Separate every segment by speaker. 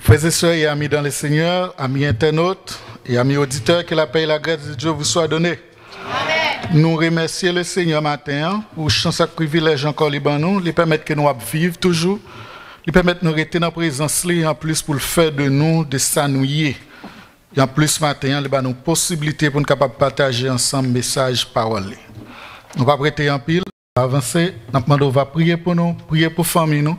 Speaker 1: Frères et sœurs et amis dans le Seigneur, amis internautes et amis auditeurs, que la paix et la grâce de Dieu vous soient données. Amen. Nous remercions le Seigneur matin pour chance et privilège encore nous, lui permettre que nous vivions toujours, lui permettre de nous rester dans la présence, en plus pour le faire de nous, de s'annouiller. Et en plus matin, il y a une possibilité pour nous capables de partager ensemble message, parole. On va prêter en pile, avancer, on va prier pour nous, prier pour la famille nous.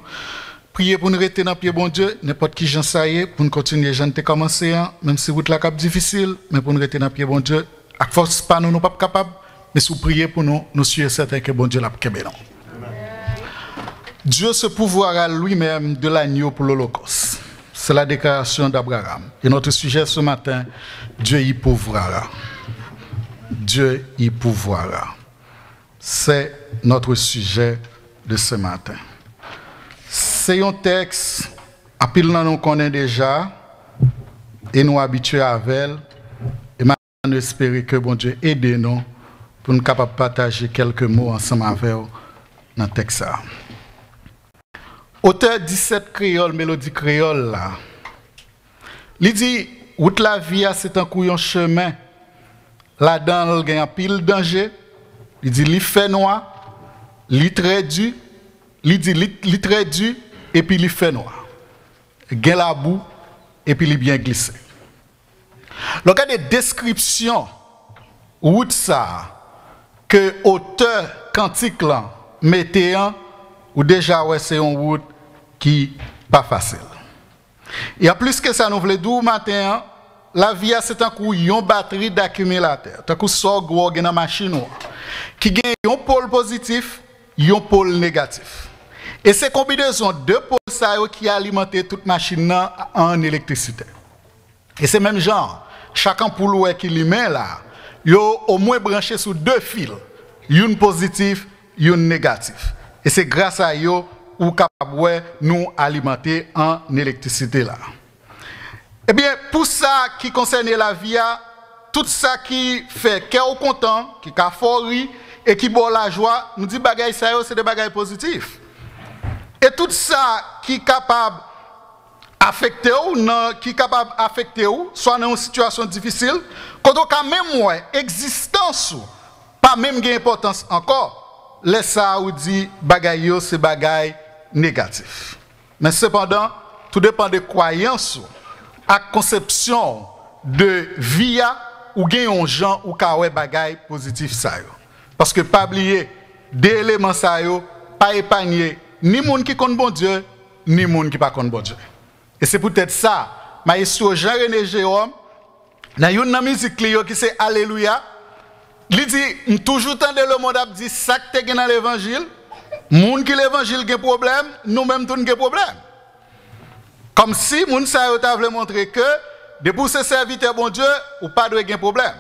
Speaker 1: Priez pour nous rester dans le pied bon Dieu, n'importe qui j'en sais, pour nous continuer, j'en ai commencé, même si route la cap difficile, mais pour nous rester dans le pied bon Dieu, à force pas nous, nous pas capables, mais si vous priez pour nous, nous sommes certains que bon Dieu l'a kembe. Dieu se pourvoira lui-même de l'agneau pour l'Holocauste. C'est la déclaration d'Abraham. Et notre sujet ce matin, Dieu y pourvoira. Dieu y pourvoira. C'est notre sujet de ce matin. C'est un texte, à pile nous connaît déjà, et nous habitués avec, et maintenant nous espérons que bon Dieu aide nous pour nous capables de partager quelques mots ensemble avec vous dans le texte. Auteur 17 créole, mélodie créole, là, il dit, route la vie, c'est un couillon chemin, là-dedans, il y a un pile danger, il dit, il fait noir, il très dur, il dit, il très dur, et puis il fait noir. Il y a la boue, et puis il est bien glissé. Le cas de description, route ça, que auteur cantique là, mettait en, ou déjà ouais, c'est une route qui pas facile. Et en plus que ça, nous voulons dire matin, la vie c'est un coup une batterie d'accumulateur. Tant que ça gros dans la machine qui gagne un pôle positif, un pôle négatif. Et c'est combinaison de pôles ça qui alimente toute machine en électricité. Et c'est même genre, chaque ampoule qui lui met là, yo au moins branché sur deux fils, une positif, une négatif. Et c'est grâce à eux ou capable nous alimenter en électricité là. Eh bien, pour ça qui concerne la vie, tout ça qui fait cœur content, qui a fori et qui boit la joie, nous dit bagay ça c'est des bagages positifs. Et tout ça qui est capable d'affecter ou, soit dans une situation difficile, quand on a même existence, pas même d'importance encore, laisse ça ou dit bagaille c'est bagaille négatif. Mais cependant, tout dépend de croyance, à conception de via ou gain un gens ou kawe bagaille positif ça yo. Parce que pas oublier des éléments ça yo, pas épargner ni monde qui connaît bon Dieu, ni monde qui pas connaît bon Dieu. Et c'est peut-être ça, maestro Jean-René Jérôme, dans une musique qui c'est Alléluia, il dit, toujours tant de le monde a dit, ça que tu dans l'évangile, monde qui l'évangile a problème, nous-mêmes tous avons problème. Comme si moun sa yo t'a voulu montrer que, depuis ce serviteur bon Dieu, ou pas de problème.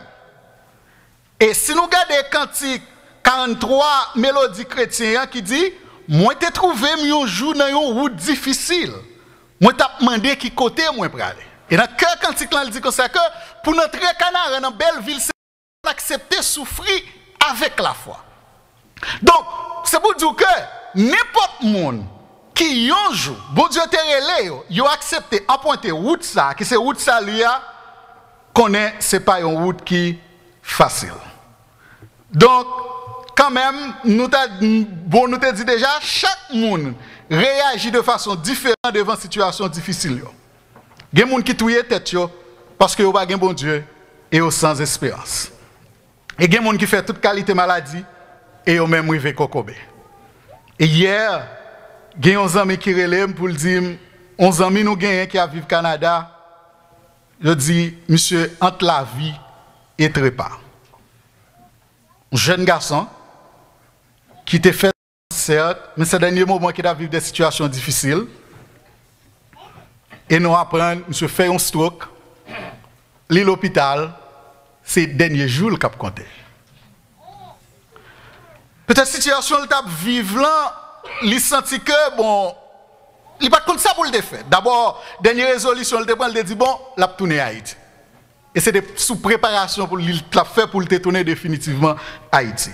Speaker 1: Et si nous regardons cantique 43 mélodies chrétiennes qui dit, moi t'ai trouvé un jour dans une route difficile. Moi t'ai demandé qui côté moi pour aller. Et dans cœur cantique là il dit comme ça que pour notre canard dans belle ville c'est accepter souffrir avec la foi. Donc c'est pour dire que n'importe monde qui un jour bon Dieu te relé yo accepté appointer route ça qui c'est route ça lui a connaît c'est pas une route qui facile. Donc quand même, nous te dit déjà, chaque monde réagit de façon différente devant une situation difficile. Il y a des gens qui touillent tête parce qu'ils n'ont pas de bon Dieu et ils sans espérance. Et il y a des gens qui font toute qualité maladie et ils ont même arrivé kokobé. Et hier, il y a un ami qui relève pour dire, 11 amis nous gagnent qui vivent au Canada, je dis, monsieur, entre la vie et trépas. Un jeune garçon, qui t'a fait certes, mais c'est le dernier moment qu'il a vécu des situations difficiles. Et nous apprenons, monsieur fait un stroke, l'hôpital, c'est le dernier jour qu'il a compté. Peut-être situation qu'il a vécu là, il senti que, bon, il n'a pas comme ça pour le faire. D'abord, dernière résolution, il a dit, bon, il a tourné à Haïti. Et c'est sous préparation pour le faire pour le tourner définitivement à Haïti.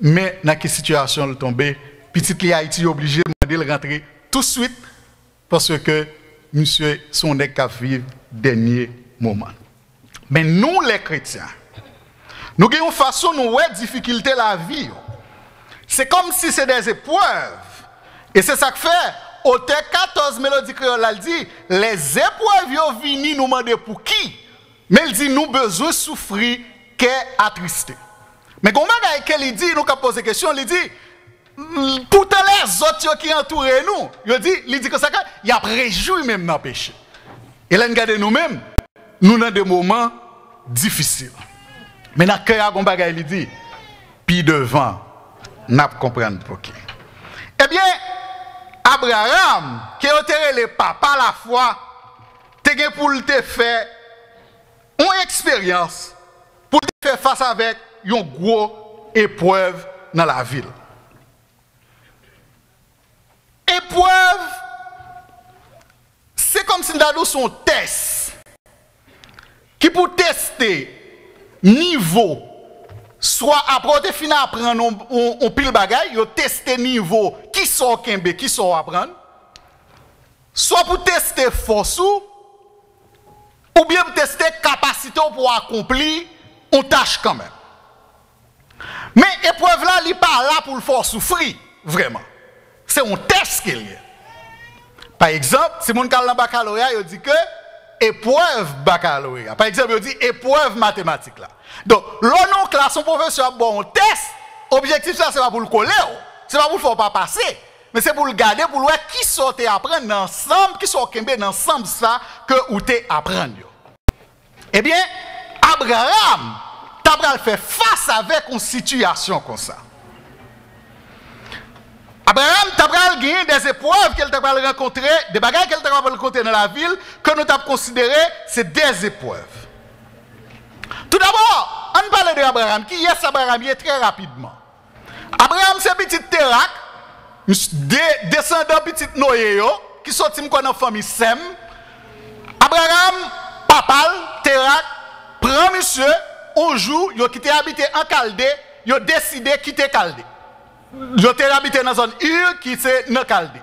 Speaker 1: Mais dans quelle situation elle est tombée, petit Haïti est obligé de rentrer tout de suite parce que monsieur, son nèg qui vivre dernier moment. Mais nous, les chrétiens, nous avons une façon de voir difficulté la vie. C'est comme si c'est des épreuves. Et c'est ça que fait. Au texte 14, Mélodie Créole, elle dit, les épreuves viennent nous demander pour qui? Mais elle dit, nous besoin de souffrir qu'est attristé. Mais comment elle dit, nous avons posé la question, il dit, toutes les autres qui entourent nous, il dit que ça, il y a réjoui même dans le péché. Et là, regardez nous-mêmes, nous avons des moments difficiles. Mais dans le cœur, il dit, puis devant, nous comprenons pour qui. Eh bien, Abraham, qui a le papa la foi, te pour te faire une expérience, pour te faire face avec une grosse épreuve dans la ville. Épreuve, c'est comme si nous avons son test qui pour tester niveau, soit après fin apprendre on pile bagay, yo tester niveau qui sort kembe, qui sort apprendre, soit pour tester force ou bien pour tester capacité pour accomplir une tâche quand même. Mais épreuve là, il n'est pas là pour le faire souffrir, vraiment. C'est un test qu'il y a. Par exemple, si mon cas dans baccalauréat, il dit que épreuve baccalauréat. Par exemple, il dit épreuve mathématique là. Donc, l'on classe son professeur bon test, objectif ça c'est pas pour le coller, c'est pas pour le faire pas passer, mais c'est pour le garder pour voir qui sortait apprendre ensemble, qui sort kembe ensemble ça que ou te apprendre. Eh bien, Abraham t'a fait face avec une situation comme ça. Abraham t'a gagné des épreuves qu'elle t'a rencontrées, des bagages qu'elle t'a rencontrées dans la ville, que nous t'avons considéré c'est des épreuves. Tout d'abord, on parle d'Abraham. Qui est Abraham? Il est très rapidement. Abraham, c'est petit Terak, descendant petit Noé, qui sorti dans la famille Sem. Abraham, papal, Terak, prend monsieur, un jour, il a quitté habité en Chaldée, il a décidé de quitter Chaldée. Il a habité dans la zone Ur, qui est dans Chaldée.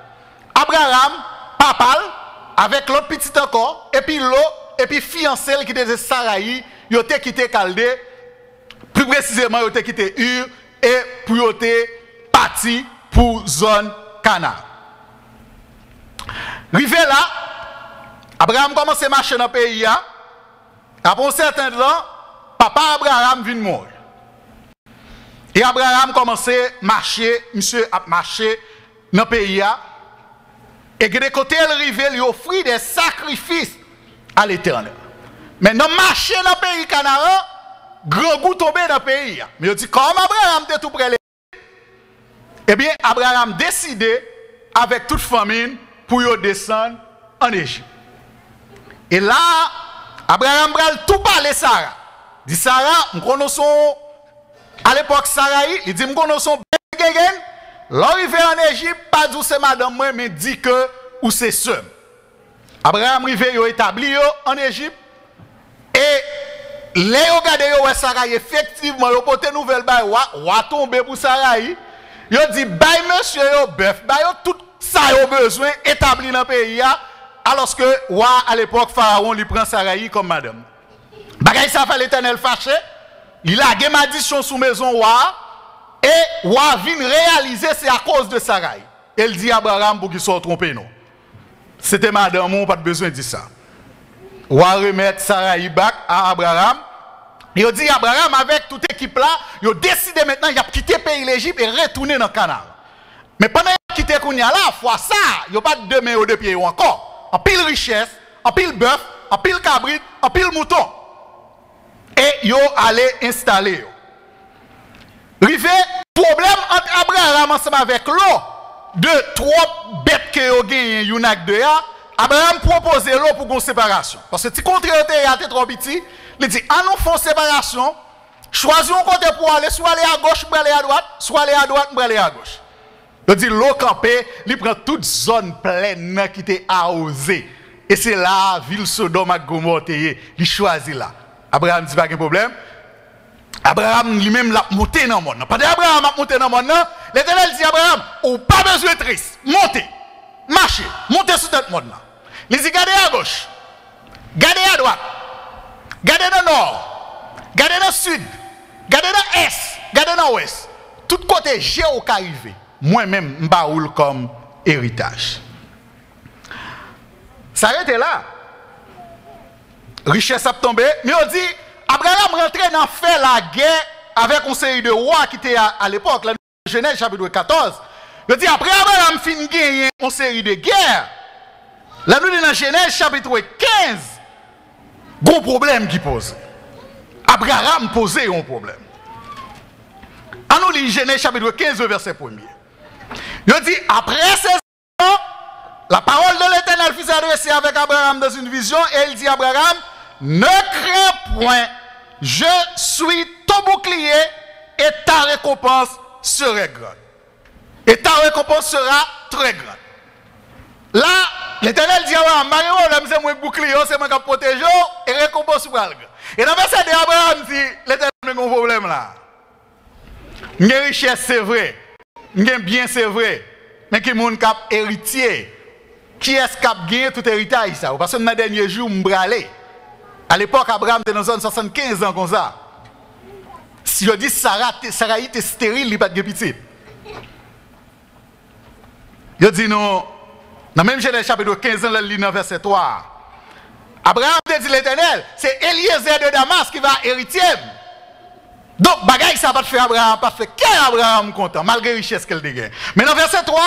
Speaker 1: Abraham, papal, avec l'autre petit encore, et puis l'autre, et puis fiancé qui était Saraï, il a quitté Chaldée, plus précisément, il a quitté Ur, et puis il a parti pour zone Canaan. Rivé là, Abraham commence à marcher dans le pays. Après un certain temps, papa Abraham vient mourir. Et Abraham commence à marcher, monsieur a marché dans le pays. Et de côté, il arrive, il offre des sacrifices à l'Éternel. Mais dans le marché dans le pays Canaan, grand goût tombé dans le pays. Mais il dit, comme Abraham était tout près, eh bien, Abraham décidé, avec toute famille, pour descendre en Égypte. Et là, Abraham bral tout parler Sarah. Il dit Sarah, nous connaissons à l'époque Sarah, il dit nous connaissons bien. L'arrivée en Égypte, pas dit c'est madame moi, mais dit que ou c'est seul. Abraham arrivé établi en Égypte et les regardé Sarah effectivement yo porté nouvelle bay wa tomber pour Sarah. Yo dit bay monsieur yo bœuf, bay yo tout ça yo besoin établi dans le pays. Alors que à l'époque, Pharaon lui prend Sarai comme madame. Bagay ça fait l'Éternel fâché. Il a une malédiction sous maison et vient réaliser c'est à cause de Sarai. Elle dit à Abraham pour qu'il soit trompé non. C'était madame, on pas besoin de dire ça. Remettre Sarai back à Abraham. Il dit à Abraham avec toute équipe là, il a décidé maintenant il a quitté le pays l'Égypte et retourner dans le Canaan. Mais pendant qu'il a quitté Kounia là, fois ça, il n'y a pas de deux mains ou deux pieds encore. En pile richesse, en pile bœuf, en pile cabrit, en pile mouton. Et yo allé installer. Rivé, problème entre Abraham ensemble avec l'eau de trois bêtes que yo gagné yunak de ya, Abraham propose l'eau pour une séparation. Parce que si contraire était trop petit, il dit ah nous faisons séparation, choisissons un côté pour aller soit aller à gauche, pour aller à droite, soit aller à droite, pour aller à gauche. Il dit l'eau campée, il prend toute zone pleine qui était arrosée. Et c'est là, ville Sodome et Gomorrhe, il choisit là. Abraham dit pas de problème. Abraham lui-même l'a monté dans le monde. Pas d'Abraham a monté dans le monde. L'Éternel dit à Abraham, ou pas besoin de triste. Montez, marchez, montez sur cette monde là. Il dit, gardez à gauche, gardez à droite, gardez dans le nord, gardez dans le sud, gardez dans l'est, gardez dans l'ouest. Tout côté, j'ai au arrivé. Moi-même, je baoule comme héritage. Ça arrête là. Richesse a tombé. Mais on dit, Abraham rentrait dans faire la guerre avec une série de rois qui étaient à l'époque, la Genèse chapitre 14. Il dit, après Abraham fin gagner une série de guerres. Là, nous dans Genèse chapitre 15, gros problème qui pose. Abraham posait un problème. En nous lisons Genèse chapitre 15, verset 1er. Il dit, après ces ans, la parole de l'Éternel fut adressée avec Abraham dans une vision et il dit à Abraham, ne crains point, je suis ton bouclier et ta récompense sera grande. Et ta récompense sera très grande. Là, l'Éternel dit à Abraham, c'est mon bouclier, c'est moi qui protège et récompense sera grande. Et dans le verset de Abraham dit, l'Éternel a un problème là. Une richesse c'est vrai, un bien c'est vrai, mais qui est mon cap héritier. Qui est-ce qui a gagné tout héritage ça? Parce que dans les derniers jours, je bralé. À l'époque, Abraham était dans zone 75 ans comme ça. Si je dis Sarah était stérile, il n'y a pas de petit. Je dis non, dans le même Genèse chapitre 15 ans, le verset 3. Abraham te dit l'Éternel, c'est Eliezer de Damas qui va hériter. Donc, bagaille ça va te faire Abraham, pas fait qu'un Abraham content, malgré la richesse qu'elle dégaine. Mais dans le verset 3,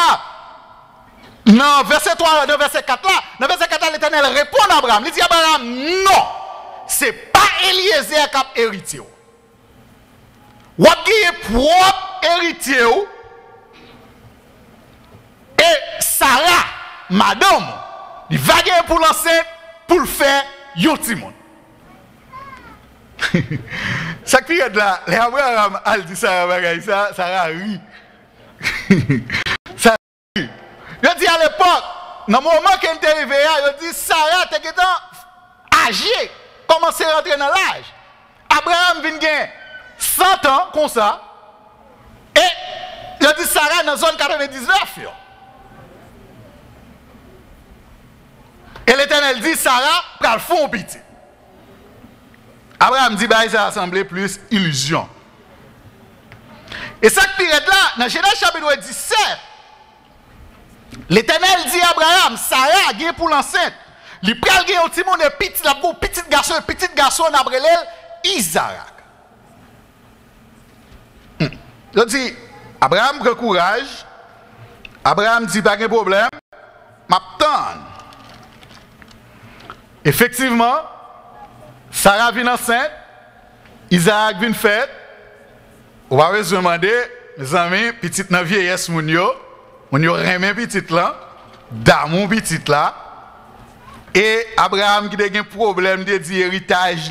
Speaker 1: non, verset 3, dans verset 4 là, dans verset 4 là, l'Éternel répond à Abraham. Il dit à Abraham, non, c'est pas Eliezer qui a hérité. Ou a propre héritier. Et Sarah, madame, il va gagner pour l'enceinte pour le faire yotimon. Chaque période là, les Abraham a dit ça, Sarah rit. Ça rit. Je dis à l'époque, dans le moment qu'elle est arrivée, je dis Sarah était âgée, commencé à rentrer dans l'âge. Abraham vient gagner 100 ans comme ça. Et je dis Sarah dans la zone 99. Et l'Éternel dit Sarah, pral fond petit. Abraham dit bah ça a semblé plus illusion. Et ça qui est là, dans Genèse chapitre 17, l'Éternel dit à Abraham, Sarah a gagné pour l'enceinte. Il pral gagner un petit monde petit garçon d'après l'elle, Isaac. Je dis, Abraham prend courage. Abraham dit pas de problème. M'attend. Effectivement, Sarah vient enceinte, Isaac vient fait. On va se demander, mes amis, petite dans vieillesse, mon yo remet petite là, dans mon petite là. Et Abraham qui a un problème de dire héritage,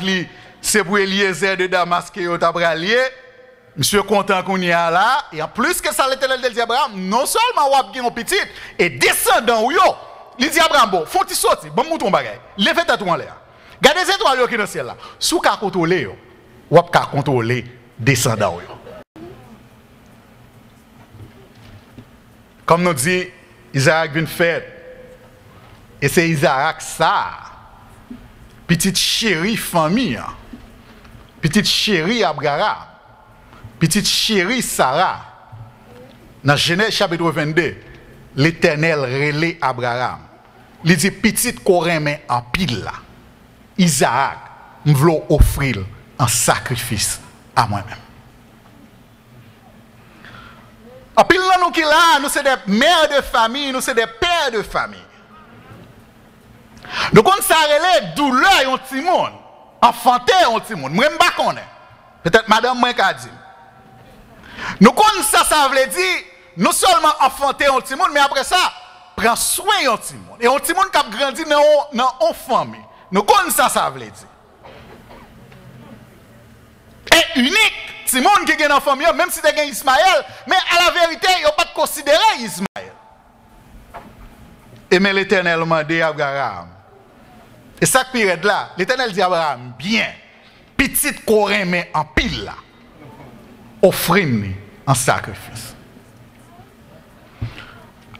Speaker 1: c'est pour Eliezer de Damas qui est lié. Monsieur content qu'on y a là. Et en plus que ça, l'Éternel dit Abraham, non seulement on a une petite, et descendant ou yo. Il dit Abraham, bon, faut-il sortir, bon mouton bagay. Levez tête en l'air. Gardez les étoiles qui sont dans le ciel là. Si vous pouvez contrôler, vous pouvez contrôler descendant. Comme nous dit, Isaac vient fait. Et c'est Isaac ça. Petite chérie famille. Petite chérie Abraham. Petite chérie Sarah. Dans Genèse chapitre 22, l'Éternel relève Abraham. Il dit petite corémé en pile là. Isaac, je veux offrir un sacrifice à moi-même. En pile là, nous qui là, nous sommes des mères de famille, nous sommes des pères de famille. Donc on s'arrête douleur et un petit monde, enfanter un petit monde. Moi je ne sais pas. Peut-être madame moi qu'a dit. Nous connaissons ça veut dire non seulement enfanter un petit monde, mais après ça, prendre soin d'un petit monde. Et un petit monde qui a grandi dans une famille. Nous connaissons ça veut dire. Et unique, petit monde qui est dans la famille, même si tu as Ismaël, mais à la vérité, il n'y a pas de considérer Ismaël. Et mais l'Éternel m'a dit à Abraham. Et ça qui est là, l'Éternel dit à Abraham, bien, petite corin mais en pile là, offrir-moi un sacrifice.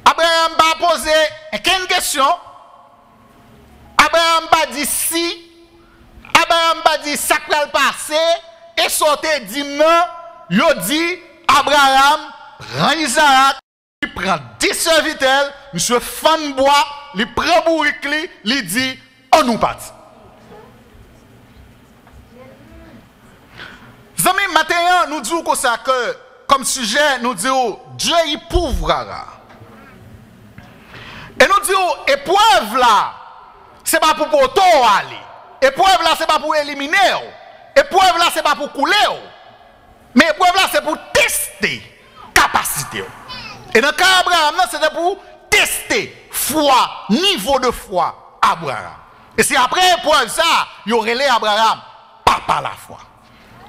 Speaker 1: Abraham va poser une question. Abraham pas dit si, Abraham pas dit ça va le passer, et sortait dit non, il dit Abraham prend Isaac, il prend 10 serviteurs, monsieur fan bois, il prend bourrique, il dit on nous partit. Zami, maintenant, nous disons que ça que, comme sujet, nous disons Dieu y pourvoira. Et nous disons, épreuve là, c'est pas pour poto aller. Épreuve là, c'est pas pour éliminer. Épreuve là, c'est pas pour couler. Mais épreuve là, c'est pour tester capacité. Et dans le cas d'Abraham, c'était pour tester foi, niveau de foi Abraham. Et c'est après épreuve ça, il y aurait les Abraham, papa la foi.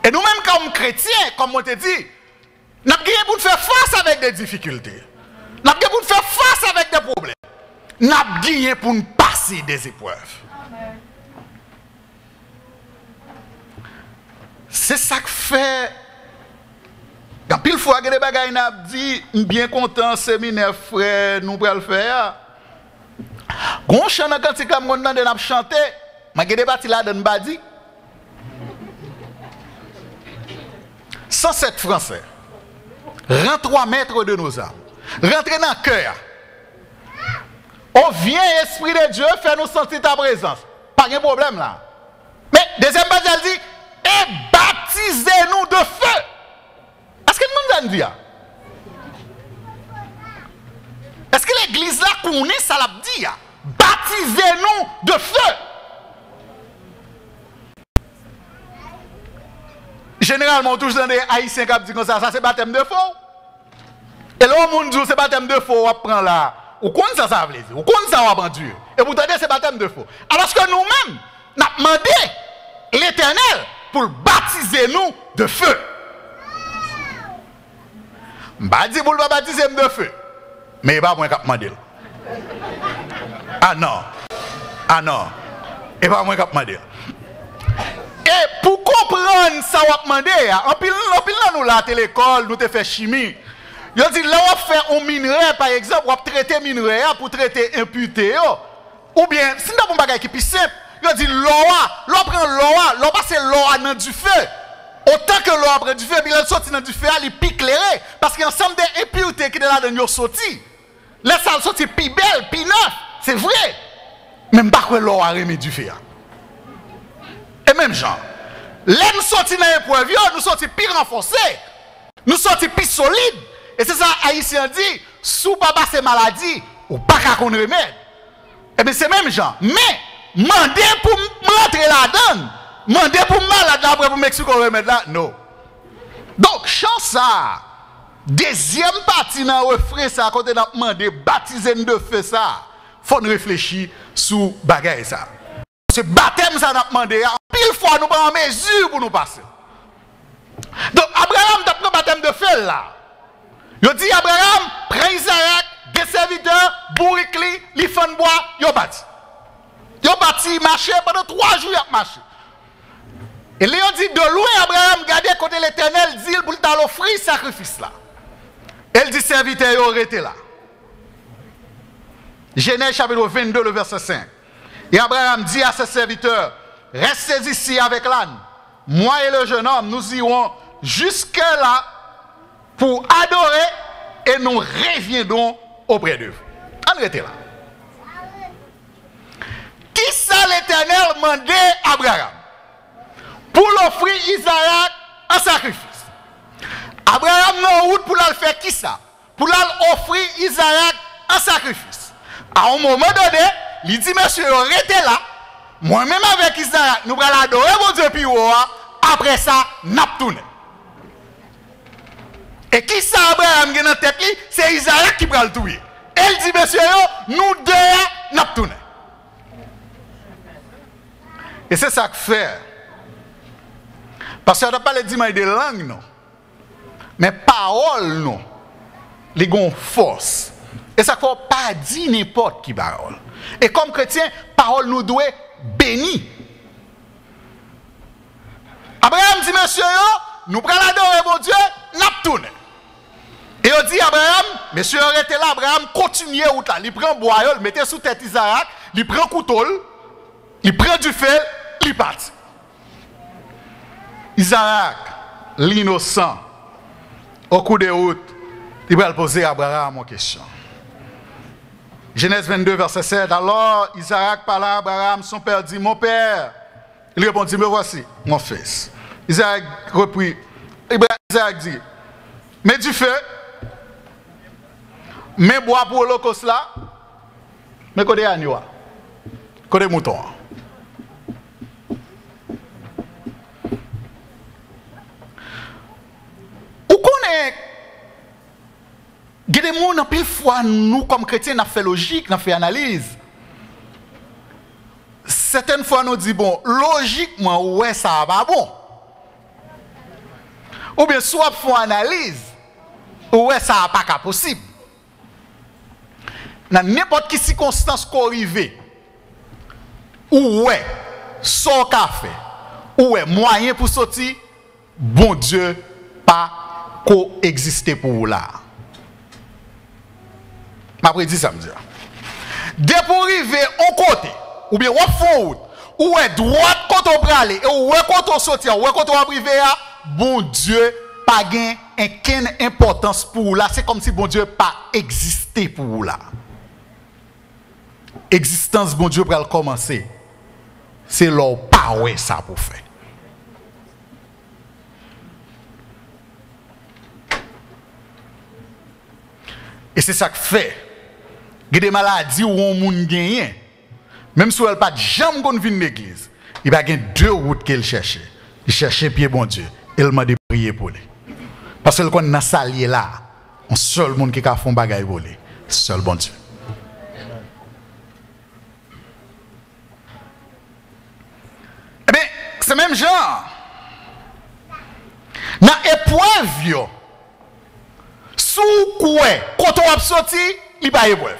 Speaker 1: Et nous-mêmes, comme chrétiens, comme on te dit, nous avons gagné pour faire face avec des difficultés. Nous avons gagné pour faire face avec des problèmes. Nous avons gagné pour nous passer des épreuves. C'est ça que fait. Quand pile fois que des bagages n'a dit, bien content, séminaire frère, nous pourrons le faire. Quand on chante quand c'est comme on a chanté, mais il y a des bâtis là dans le badi. 107 Français, rentre 3 mètres de nos âmes, rentrez dans le cœur. On vient, Esprit de Dieu, faire nous sentir ta présence. Pas de problème là. Mais, deuxième base, elle dit, et baptisez-nous de feu. Est-ce que le monde a dit? Est-ce que l'église là connaît ça l'a dit? Baptisez-nous de feu. Généralement, toujours dans les Haïtiens qui disent comme ça c'est baptême de feu. Et là, on dit c'est baptême de feu, on prend là. Ou qu'on ça veut dire? Ou qu'on ça va Dieu? Et vous entendez, c'est baptême de feu. Alors que nous-mêmes, nous avons demandé l'Éternel pour baptiser nous de feu. Je ne dis pas pour le baptiser de feu. Mais il n'y a pas moins qu'à demander. Ah non. Ah non. Il n'y a pas moins qu'à demander. Et pour comprendre ça, on va demander, en pile nous là à l'école, nous te fait chimie. Yo dit là on fait un minerai par exemple, on va traiter minerai pour traiter impureté ou bien si nous avons un bagage qui est plus simple, yo dit l'eau prend l'eau passe l'eau dans du feu. Autant que l'eau prend du feu, puis elle sorti dans du feu, il pique l'éclairé parce qu'il y a ensemble des impuretés qui sont là dans sorti. Là ça sorti plus belle, plus neuf, c'est vrai. Même pas que l'eau a remis du feu. Et même genre, là nous sortis dans l'épreuve, nous sortis plus renforcés, nous sortis plus solides. Et c'est ça, Haïtien dit, sous papa c'est maladie, ou pas qu'à qu'on remède. Eh bien c'est même genre, mais, mandez pour rentrer là-dedans, mandez pour malade là, après pour Mexique qu'on remède là, non. Donc, chance ça, deuxième partie dans le refrain, ça, quand on a demandé, baptiser de feu ça, faut nous réfléchir sur bagaille ça. Ce baptême, ça, on a demandé, pile fois nous prenons en mesure pour nous passer. Donc, Abraham, tu as pris le baptême de feu là. Il dit Abraham, prends Isaac, des serviteurs, bourrique, li fan bois, yo bâti. Yo bâti, marché pendant 3 jours, il a marché. Et Léon dit de loin, Abraham, gardez côté l'Éternel, dit pour t'offrir sacrifice là. Elle dit serviteur, yo arrêté là. Genèse chapitre 22, le verset 5. Et Abraham dit à ses serviteurs, restez ici avec l'âne. Moi et le jeune homme, nous irons jusque là pour adorer et nous reviendrons auprès d'eux. On était là. Qui ça l'Éternel mandait à Abraham pour l'offrir Isaac en sacrifice? Abraham n'a route pour le faire qui ça? Pour l'offrir Isaac en sacrifice. À un moment donné, il dit, monsieur, restez là. Moi-même avec Isaac, nous allons adorer mon Dieu, puis après ça, nous tournons. Et qui ça Abraham qui est dans la tête, c'est Isaac qui va le tuer. Elle dit, monsieur, nous deux, nous tournons. Et c'est ça que fait. Parce qu'on n'a pas les dimanches de langue, non. Mais parole, non. Les ont force. Et ça ne faut pas dire n'importe qui parole. Et comme chrétien, parole nous doit bénir. Abraham dit, monsieur, nous prenons l'adorer mon Dieu, nous tournons. Et on dit Abraham, monsieur arrêtez là, Abraham continue route là, il prend bois, il mettait sous tête Isaac, il prend couteau, il prend du feu, il part. Isaac, l'innocent, au coup de route, il va poser à Abraham une question. Genèse 22, verset 7. Alors Isaac parla à Abraham, son père dit, mon père. Il répondit, me voici, mon fils. Isaac reprit. Isaac dit, mais du feu, mais bois pour l'holocauste là, mais côté agneau, côté mouton. Ou connaît, il y a des gens qui fois nous comme chrétiens, nous fait logique, nous fait analyse. Certaines fois nous disons, bon, logiquement, ouais, ça va bon. Ou bien soit font analyse, ouais, ça n'est pas possible. Dans n'importe quelle circonstance qu'on arrive, ou ouais, sans café, ou ouais, moyen pour sortir, bon Dieu, pas coexister pour vous là. Ma prédit ça me dit. Dès pour arriver au côté, ou bien au fond, ou est droite quand on prale, et ou est quand on sortir, ou est quand on arriver à, bon Dieu, pas gain aucune importance pour vous là. C'est comme si bon Dieu pas existé pour vous là. Existence bon Dieu pour commencer. C'est leur pas ouais ça pour faire. Et c'est ça que fait. Il y a des maladies où on moun gagne. Même si elle pas jamais gon vinn l'église, il va gagner deux routes qu'elle cherchait. Il cherchait pied bon Dieu, elle m'a prier pour lui. Parce que quand dans salier là, un seul monde qui a fait un bagage pour lui, seul bon Dieu. Eh bien, c'est même genre. Dans l'épreuve, sous quoi, quand on a sorti, il va épreuve.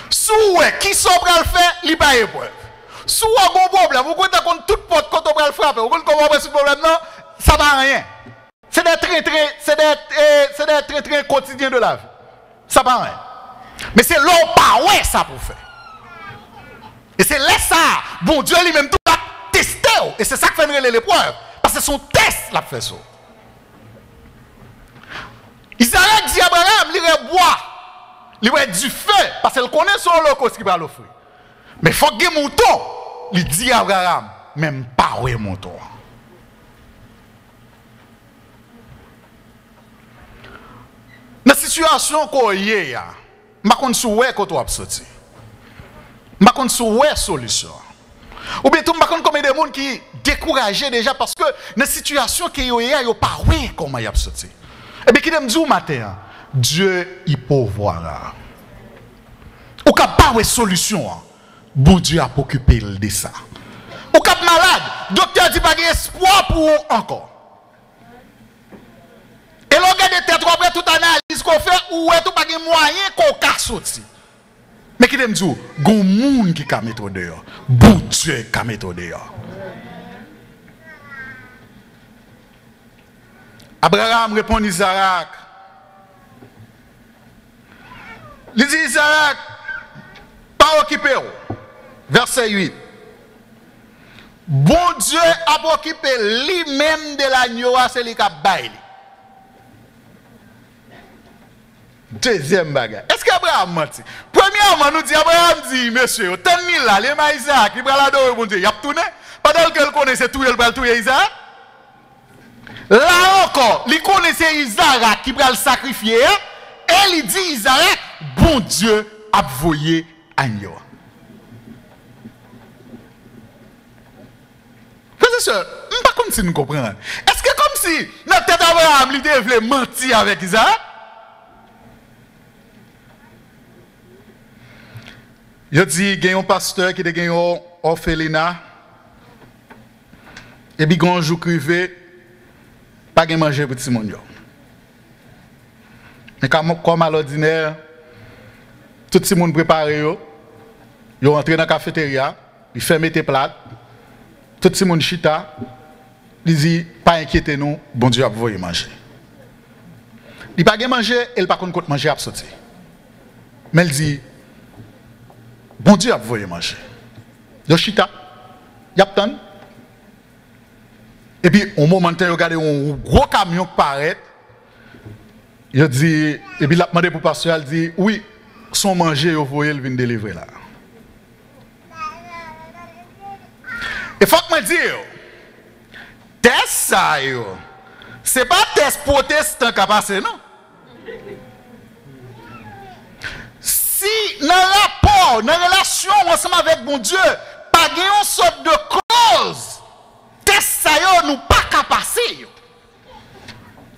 Speaker 1: Sous qui sobre le faire, il va épreuve. Sous un bon problème, vous comptez contre toute porte quand on va le frapper, vous comptez comment on va ce problème non, ça va rien. C'est des traits quotidiens de la vie. Ça va rien. Mais c'est l'homme pas ouais ça pour faire. Et c'est là ça, bon Dieu lui-même tout a testé. Et c'est ça qui fait l'épreuve. Parce que son test l'a fait ça. Isaac dit à Abraham, il va boire. Il va du feu. Parce qu'il connaît son holocauste qui va l'offrir. Mais il faut qu'il y ait un mouton. Il dit à Abraham, même pas ouais mouton. Dans la situation qu'on y a, je ne sais pas si vous avez sorti. Je ne sais pas si vous avez solution. Ou bien tout le monde comme des gens qui sont découragés déjà parce que dans la situation qu'il y a, ils ne pas comment il y a sorti. Et bien qui me dit au matin, Dieu il pourvoira. Ou qu'il n'y a pas de solution, bon Dieu a occupé de ça. Ou qu'il y a malade, docteur dit pas d'espoir pour encore. Et l'on regarde tête après toute analyse qu'on fait, ou est tout pas de moyen qu'on casse sorti. Mais qui me dit, il y a un monde qui a mis au dehors. Bon Dieu qui a mis au dehors. Abraham répond à Isaac. Il dit Isaac, pas occupé. Verset 8. Bon Dieu a occupé lui-même de l'agneau, c'est lui qui a baillé. Deuxième bagage. Est-ce qu'Abraham menti? Premièrement, nous dit Abraham dit, monsieur, tant mille là, les mains Isaac, il va l'adorer, bon Dieu, il a tourné. Pendant qu'elle connaissait tout, il va le tuer Isaac. Là encore, il connaissait Isaac qui va le sacrifier. Et il dit Isaac, bon Dieu a voyé agneau. Frères et sœurs, je ne sais pas comme si nous comprenons. Est-ce que comme si notre tête d'Abraham, il devait mentir avec Isaac? Je dis, il y a un pasteur qui a un orphelinat. Et puis, quand je crivé, pas de manger pour tout le monde. Mais comme à l'ordinaire, tout le monde préparé, ils rentrent dans la cafétéria, ils ferment tes plats, tout le monde chita, ils disent, pas inquiétez nous, bon Dieu a voulu manger. Il n'a pas de manger, il n'a pas de manger à sortir. Mais il dit, Bon Dieu a voulu manger. Yo chita, yaptan. Et puis, au moment où vous regardez un gros camion qui paraît, il dit, et puis il a demandé pour le pasteur, il dit, oui, son manger, vous voyez, il vient délivrer là. Il faut que je dise, test ça, ce n'est pas test protestant qui a passé, non? Si dans le rapport, dans la relation ensemble avec mon Dieu, pas une sorte de cause, test ça, nous pas qu'à passer.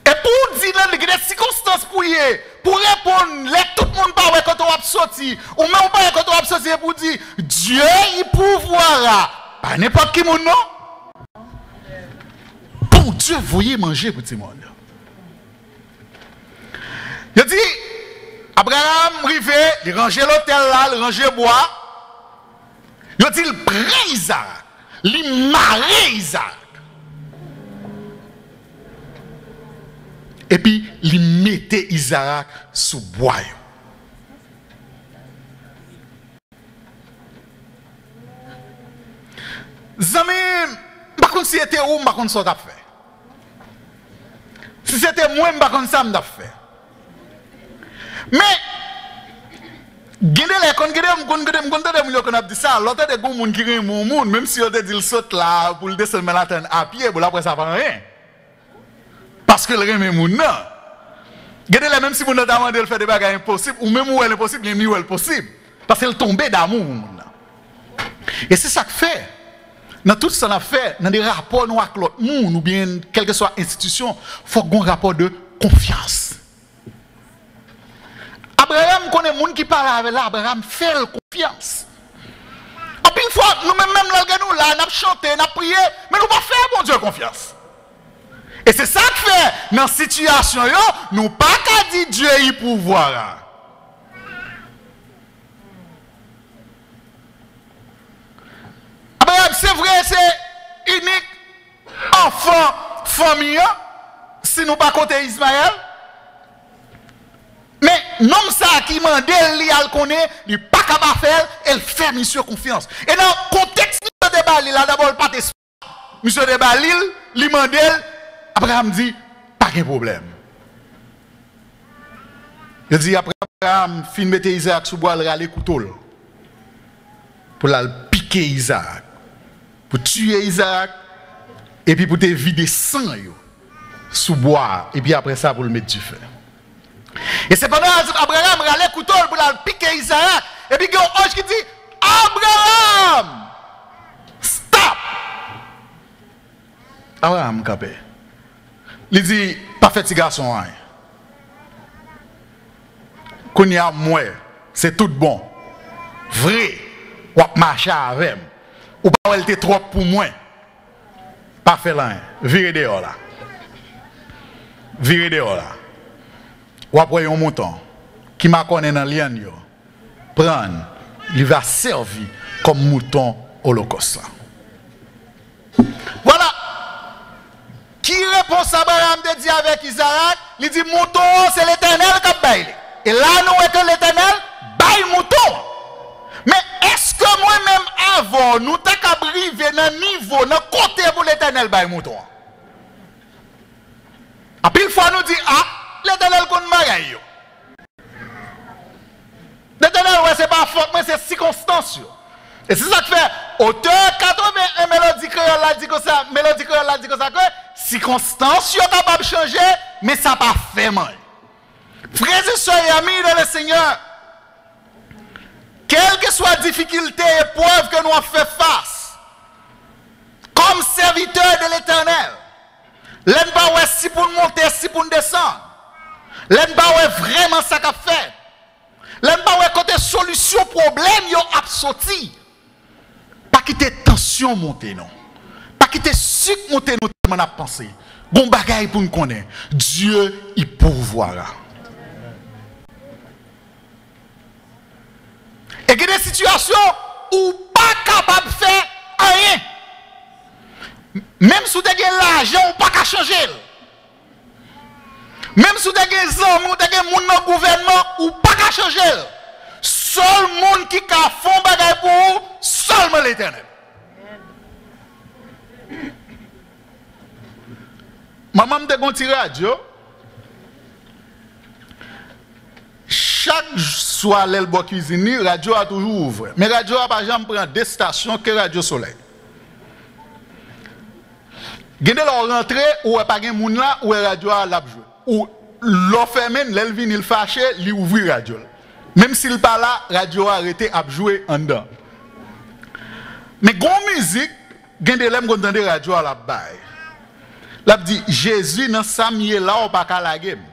Speaker 1: Et pour dire qu'il y a des circonstances pour répondre, tout le monde parle quand on va sortir, ou même pas quand on va sortir pour dire Dieu il pouvoira. Pas n'importe qui mon non. Pour Dieu, voyez manger pour tout le monde. Il dit, Abraham rivé, il rangeait l'hôtel là, il rangeait bois. Il dit, il prend Isaac, il marie Isaac. Et puis, il mettait Isaac sous bois. Zami, par contre, si c'était où, par contre, ça t'a fait. Si c'était moi, par contre, ça m'a fait. Mais, même si on te dit le saute là, pour le descendre à pied, pour après ça va rien. Parce que le remet mon non. Regardez même si vous avez demandé de faire des bagages impossibles, ou même où elle est possible, il est possible. Parce qu'elle tombait d'amour. Et c'est ça que fait. Dans tout ce qu'on a fait, dans des rapports nous avec l'autre monde, ou bien quelle que soit l'institution, il faut qu'on ait un rapport de confiance. Abraham connaît les gens qui parlent avec lui, Abraham fait confiance. En plus, une fois, nous-mêmes, nous avons chanté, nous avons prié, mais nous ne pouvons pas faire, bon Dieu, confiance. Et c'est ça que fait, dans la situation, nous ne pouvons pas dire Dieu y pouvoir. Abraham, c'est vrai, c'est unique, enfant, famille, si nous ne pas compter Ismaël. Mais l'homme ça qui m'a dit, il connaît, il n'est pas capable de faire, elle fait monsieur confiance. Et dans le contexte de Balil, là d'abord pas d'espoir. Monsieur de Balil, il m'a dit, Abraham dit, pas de problème. Il dit, après Abraham, fin mettre Isaac sous bois, il a les couteaux. Pour la piquer Isaac. Pour tuer Isaac. Et puis pour te vider sang sous bois. Et puis après ça, pour le mettre du feu. Et c'est pendant Abraham a les couteaux pour la piquer Isaac. Et puis il y a un ange qui dit, Abraham, stop. Abraham capé. Il dit, pas fait petit garçon. Qu'on y a moi, c'est tout bon. Vrai, ou marcher avec. Ou pas elle était trop pour moi. Pas fait là. Virez dehors là. Virez dehors là. Ou après un mouton qui m'a connu dans l'ien, prendre, il va servir comme mouton holocauste. Voilà. Qui répond à Abraham de dire avec Isaac, il dit mouton c'est l'Éternel qui a baillé. Et là nous est que l'Éternel baille mouton. Mais est-ce que moi-même avant nous t'avons arrivé dans le niveau, dans le côté pour l'Éternel baille mouton? Et puis une fois nous dit l'Éternel qu'on marie. L'Éternel, ouais, c'est pas faute, mais c'est circonstance. Et c'est ça que fait. Auteur 81 mélodie créole l'a dit comme ça, mélodie créole l'a dit comme ça, que circonstance sont capables de changer, mais ça n'a pas fait mal. Frères et sœurs et amis dans le Seigneur, quelle que soit la difficulté et épreuve que nous avons fait face, comme serviteurs de l'Éternel, l'un pas ouais si pour monter, si pour descendre. L'un pas ouais vraiment ça qu'a fait. L'un pas ouais côté solution problème yo a sorti. Pas quitter tension monter non. Pas quitter sucre monter nous tellement a pensé. Bon bagaille pour nous connaître. Dieu il pourvoira. Et il y a des situations où pas capable de faire rien. Même si vous avez l'argent, vous ne pouvez pas changer. Même si vous avez des hommes, vous avez des gens dans le gouvernement, vous ne pouvez pas changer. seul monde qui a fait bagay pour vous, seulement l'Éternel. Maman me dit une radio. Chaque soir, l'aile boit cuisine, la radio a toujours ouvert. Mais la radio a pas jamais pris des stations que Radio Soleil. Gende la rentrée ou pas gen moun là ou radio a la jouer. Ou l'on fermé, l'elle vient il fâché, li ouvrir radio. Même s'il pas là, radio a arrêté à jouer en dedans. Mais gon musique, gende l'aime qu'on entend radio à la baille. L'a dit Jésus dans Samuel là ou pas ka la game.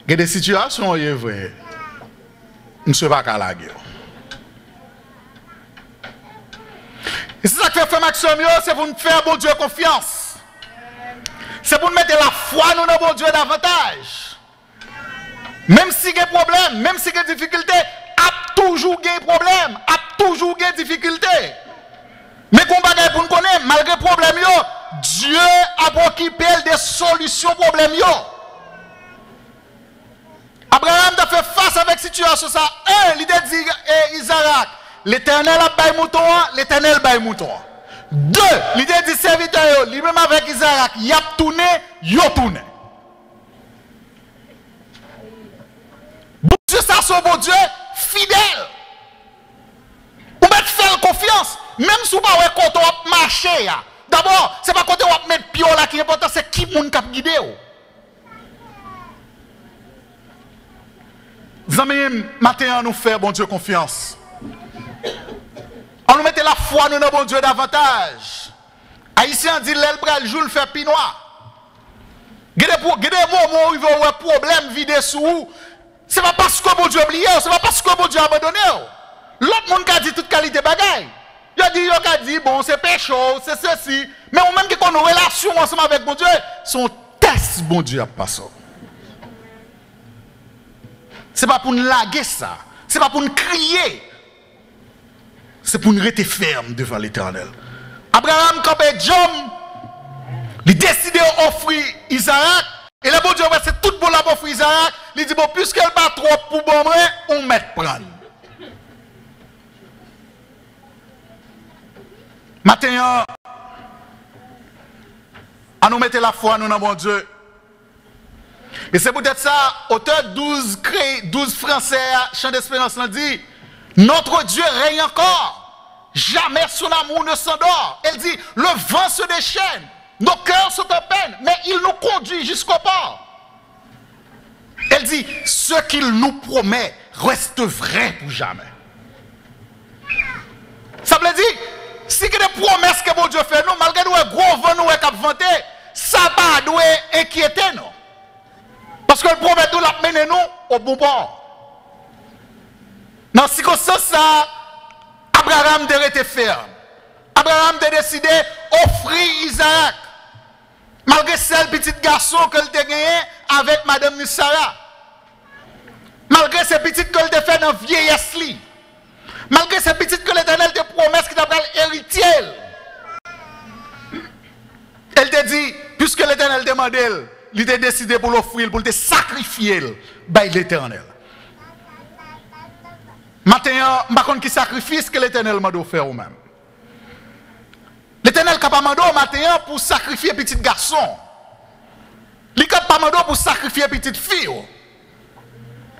Speaker 1: Il y a des situations où il est vrai. Monsieur pas qu'à la guerre. Et c'est ça que fait Frère Maxime, c'est pour nous faire bon Dieu confiance. C'est pour nous mettre la foi dans bon Dieu davantage. Même si il y a des problèmes, même si il y a des difficultés, a toujours des problèmes, a toujours des difficultés. Mais qu'on bagaille pour nous connaître, malgré les problèmes, Dieu a occupé des solutions aux problèmes. Abraham a fait face avec cette situation. Ça. Un, il a dit Isaac, l'Éternel a baillé mouton, l'Éternel baillé mouton. Deux, il a dit serviteur, lui-même avec Isaac, il a tourné, il a tourné. Bon Dieu, ça c'est bon Dieu fidèle. Vous mettez faire confiance, même si vous ne pouvez pas marcher. D'abord, ce n'est pas quand vous mettez pied là qui est important, c'est qui vous qui guide. Amis, maintenant nous faire bon Dieu confiance. On nous mette la foi dans bon Dieu davantage. Haïtien dit l'aile bral jour le fait pinois. Gade moments où il va avoir problème vide sous vous. C'est pas parce que bon Dieu a oublié, c'est pas parce que bon Dieu a abandonné. L'autre monde qui a dit toute qualité bagaille. Il a dit bon c'est péché, c'est ceci, mais on même qui a une relation ensemble avec bon Dieu, son test bon Dieu a passé. Ce n'est pas pour nous laguer ça. Ce n'est pas pour nous crier. C'est pour nous rester ferme devant l'Éternel. Abraham, quand il décide d'offrir Isaac, et le bon Dieu, c'est tout pour l'offrir Isaac, il dit, bon, puisqu'elle pas trop pour bon, on met prendre. Maintenant, on nous mette la foi, nous, dans bon Dieu. Et c'est peut-être ça, auteur 12 Français, Chant d'Espérance, dit, notre Dieu règne encore, jamais son amour ne s'endort. Elle dit, le vent se déchaîne, nos cœurs sont en peine, mais il nous conduit jusqu'au port. Elle dit, ce qu'il nous promet reste vrai pour jamais. Ça veut dire, si il y a des promesses que bon Dieu fait, nous, malgré nous, un gros vent nous est vanté, ça va nous inquiéter, nous. Parce que le promet nous l'a mené nous au bon port. Dans ce circonstance, Abraham a été ferme. Abraham a décidé d'offrir Isaac. Malgré celle petite garçon qu'il a gagné avec Madame Sarah. Malgré ces petites qu'il a fait dans la vieillesse. Malgré ces petites que l'Éternel te promesse qu'il t'appelle héritier. Elle te dit, puisque l'Éternel demandait, il a décidé pour l'offrir, pour le sacrifier by l'Éternel. Maintenant, je ne sais pas qui sacrifice que l'Éternel m'a offert ou même. L'Éternel n'a pas demandé maintenant pour sacrifier petit garçon. Il n'a pas demandé pour sacrifier petite fille.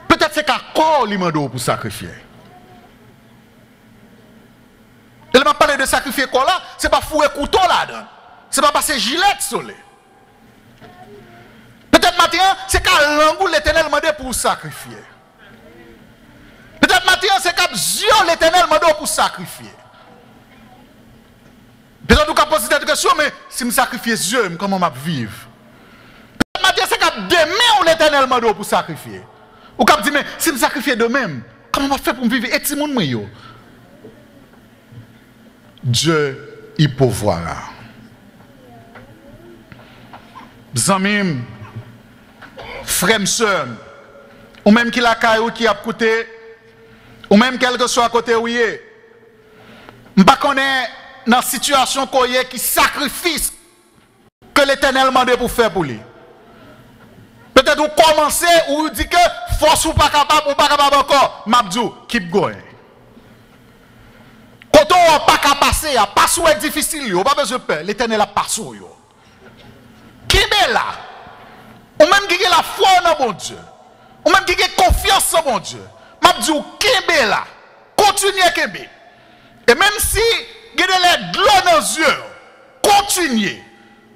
Speaker 1: Peut-être c'est qu'à corps il m'a demandé pour sacrifier. Il m'a parlé de sacrifier quoi là, c'est pas fouer couteau là-dedans. C'est pas passer gilet solé. Peut-être maintenant, c'est qu'à l'angle l'Éternel m'a demandé pour sacrifier. Peut-être maintenant, c'est qu'à Dieu l'Éternel m'a demandé pour sacrifier. Peut-être qu'on peut poser cette question, mais si je sacrifie Dieu, comment je vais vivre? Peut-être maintenant, c'est qu'à demain l'Éternel m'a demandé pour sacrifier. Ou qu'on dit, mais si je sacrifie demain, comment je vais faire pour vivre? Et si mon yo? Dieu y pourvoira. Zamim, frère, soeur, ou même qui la caille ou qui a côté, ou même quel que soit à côté où il est, je ne connais pas dans la situation qui sacrifice que l'Éternel m'a demandé pour faire pour lui. Peut-être vous commencez ou vous dites que force ou pas capable encore. Mabdou, keep going. Quand on n'a pas qu'à passer, passer est difficile, on n'a pas besoin de peur. L'Éternel a passé. Qui est là? Ou même qui a la foi dans mon Dieu. Ou même qui a confiance en mon Dieu. Mabdou, qui est là? Continuez à Kembe. Et même si vous avez de l'eau dans les yeux, continuez.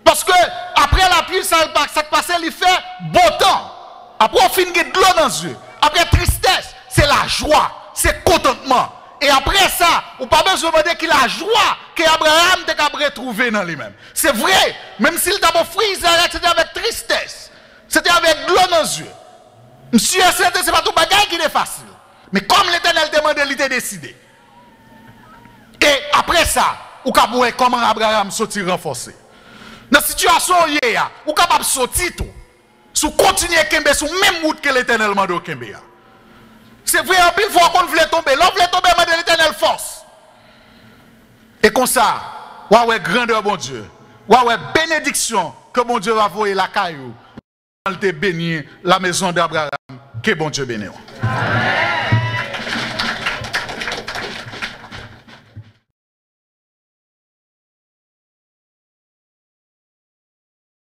Speaker 1: Parce que après la pluie, ça passe, il fait beau temps. Après, on finit de l'eau dans les yeux. Après, tristesse, c'est la joie, c'est contentement. Et après ça, on n'a pas besoin de dire qu'il a la joie qu'Abraham t'a retrouvé dans lui-même. C'est vrai, même s'il t'a offert Israël, c'était avec tristesse. C'était avec de l'eau dans les yeux. Monsieur, ce n'est pas tout bagage qui est facile. Mais comme l'Éternel demandait, il était décidé. Et après ça, vous pouvez voir comment Abraham sortit renforcé. Dans la situation où il y a, vous pouvez capable de sortir tout. Si vous continuez à tomber sur la même route que l'Éternel m'a dit. C'est vrai, en plus, fois qu'on voulait tomber. L'on voulait tomber, mais l'Éternel force. Et comme ça, vous avez grandeur, bon Dieu. Vous avez bénédiction que bon Dieu va voir la caillou. Il te bénir la maison d'Abraham. Que bon Dieu bénisse.